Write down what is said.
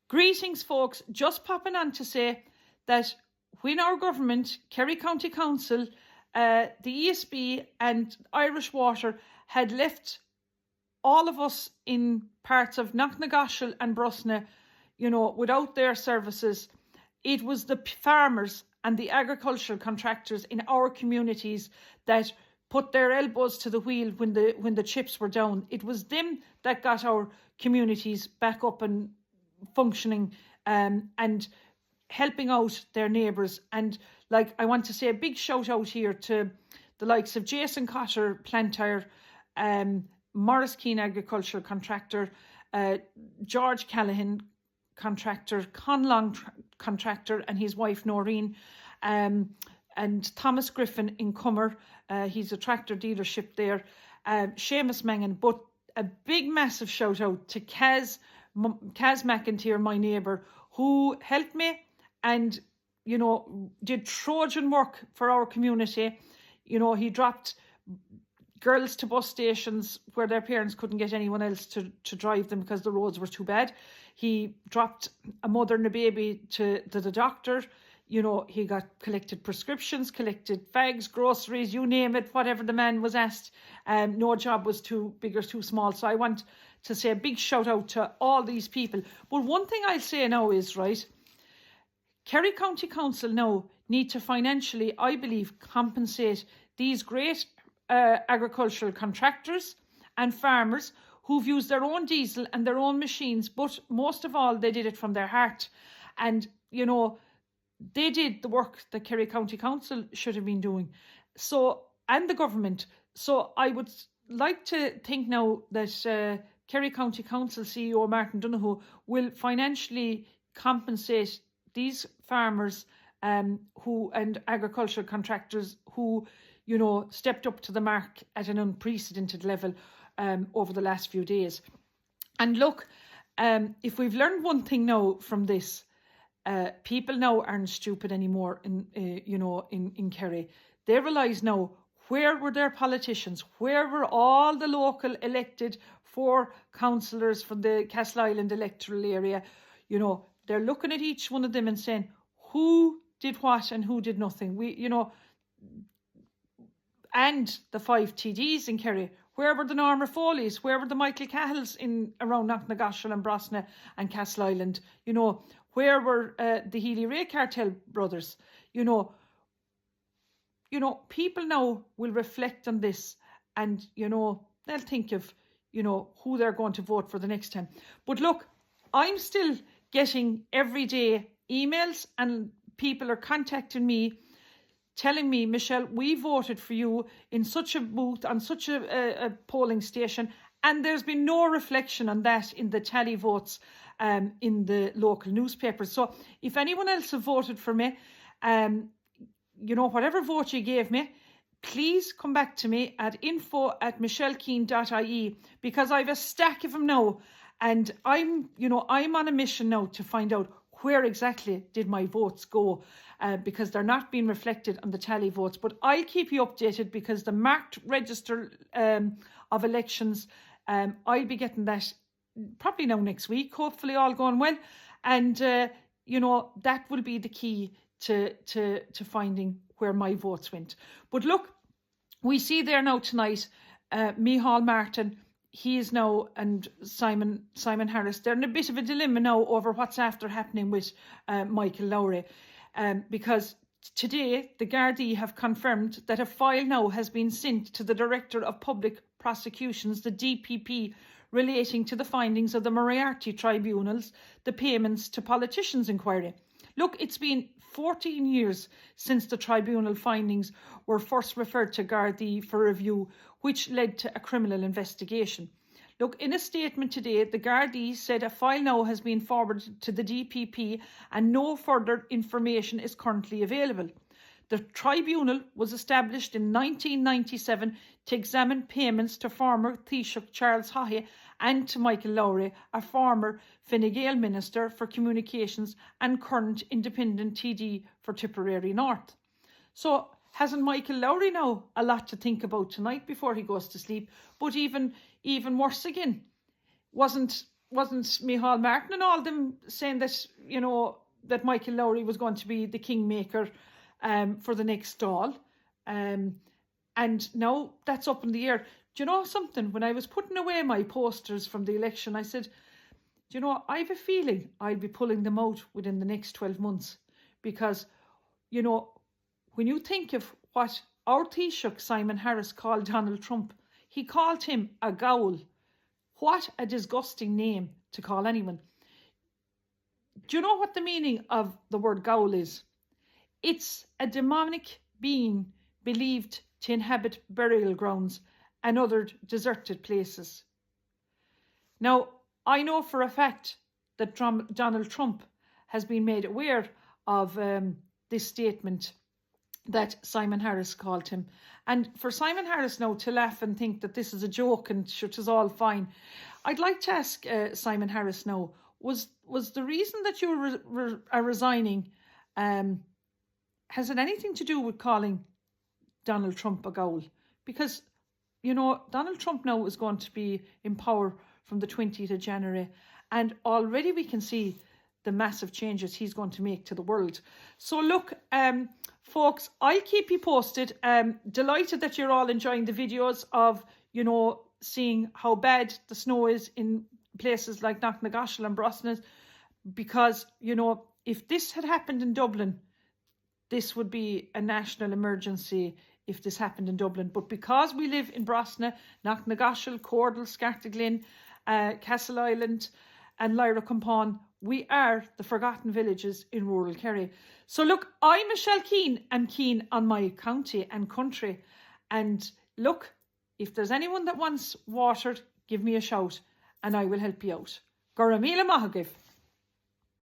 Greetings, folks. Just popping on to say that when our government, Kerry County Council, the ESB and Irish Water had left all of us in parts of Knocknagoshel and Brusna, without their services, it was the farmers and the agricultural contractors in our communities that put their elbows to the wheel when the chips were down. It was them that got our communities back up and functioning and helping out their neighbours. And I want to say a big shout out here to the likes of Jason Cotter, Plantyre, Morris Keane Agricultural Contractor, George Callahan Contractor, Conlong Contractor and his wife Noreen, and Thomas Griffin in Cummer. He's a tractor dealership there. Seamus Mangan. But a big massive shout out to Kaz McIntyre, my neighbour, who helped me and, did Trojan work for our community. He dropped girls to bus stations where their parents couldn't get anyone else to drive them because the roads were too bad. He dropped a mother and a baby to the doctor. He got collected prescriptions, collected fags, groceries, you name it, whatever the man was asked. No job was too big or too small. So I want to say a big shout out to all these people. But one thing I'll say now is, right, Kerry County Council now need to financially, I believe, compensate these great agricultural contractors and farmers who've used their own diesel and their own machines, but most of all, they did it from their heart. And, they did the work that Kerry County Council should have been doing. So, and the government. So I would like to think now that Kerry County Council CEO Martin Donoghue will financially compensate these farmers and agricultural contractors who, stepped up to the mark at an unprecedented level over the last few days. And look, if we've learned one thing now from this, people now aren't stupid anymore in Kerry. They realise now, where were their politicians? Where were all the local elected 4 councillors from the Castle Island electoral area? They're looking at each one of them and saying, who did what and who did nothing? And the 5 TDs in Kerry. Where were the Norma Foleys? Where were the Michael Cahills in around Knocknagoshel and Brosna and Castle Island? Where were the Healy-Ray Cartel brothers? People now will reflect on this and, they'll think of, who they're going to vote for the next time. But look, I'm still getting everyday emails and people are contacting me telling me, Michelle, we voted for you in such a booth, on such a polling station, and there's been no reflection on that in the tally votes in the local newspapers. So if anyone else have voted for me, whatever vote you gave me, please come back to me at info@michellekeane.ie, because I've a stack of them now, and I'm on a mission now to find out where exactly did my votes go, because they're not being reflected on the tally votes. But I'll keep you updated, because the marked register of elections, I'll be getting that probably now next week, hopefully all going well. And, that will be the key to finding where my votes went. But look, we see there now tonight, Micheál Martin, he is now, and Simon Harris, they're in a bit of a dilemma now over what's after happening with Michael Lowry. Because today, the Gardaí have confirmed that a file now has been sent to the Director of Public Prosecutions, the DPP, relating to the findings of the Moriarty Tribunal's the payments to politicians inquiry. Look, it's been 14 years since the tribunal findings were first referred to Gardaí for review, which led to a criminal investigation. Look, in a statement today, the Gardaí said a file now has been forwarded to the DPP and no further information is currently available. The tribunal was established in 1997 to examine payments to former Taoiseach Charles Haughey and to Michael Lowry, a former Fine Gael Minister for Communications and current independent TD for Tipperary North. So hasn't Michael Lowry now a lot to think about tonight before he goes to sleep? But even worse again, wasn't wasn't Micheál Martin and all them saying that, you know, that Michael Lowry was going to be the kingmaker for the next Dáil. And now that's up in the air. Do you know something? When I was putting away my posters from the election, I said, do you know, I have a feeling I'll be pulling them out within the next 12 months. Because, you know, when you think of what our Taoiseach Simon Harris called Donald Trump, he called him a ghoul. What a disgusting name to call anyone. Do you know what the meaning of the word ghoul is? It's a demonic being believed to inhabit burial grounds and other deserted places. Now, I know for a fact that Donald Trump has been made aware of this statement that Simon Harris called him. And for Simon Harris now to laugh and think that this is a joke and it is all fine, I'd like to ask Simon Harris now, was the reason that you are resigning, has it anything to do with calling Donald Trump a ghoul? Because, you know, Donald Trump now is going to be in power from the 20th of January, and already we can see the massive changes he's going to make to the world. So look, folks, I'll keep you posted. Delighted that you're all enjoying the videos of, you know, seeing how bad the snow is in places like Knocknagoshel and Brosnan, because, you know, if this had happened in Dublin, this would be a national emergency if this happened in Dublin. But because we live in Brosnan, Knocknagoshel, Cordal, Scartaglin, Castle Island and Lyra Compon, we are the forgotten villages in rural Kerry. So look, I'm Michelle Keane and keen on my county and country. And look, if there's anyone that wants watered, give me a shout and I will help you out. Goramila Mahagif.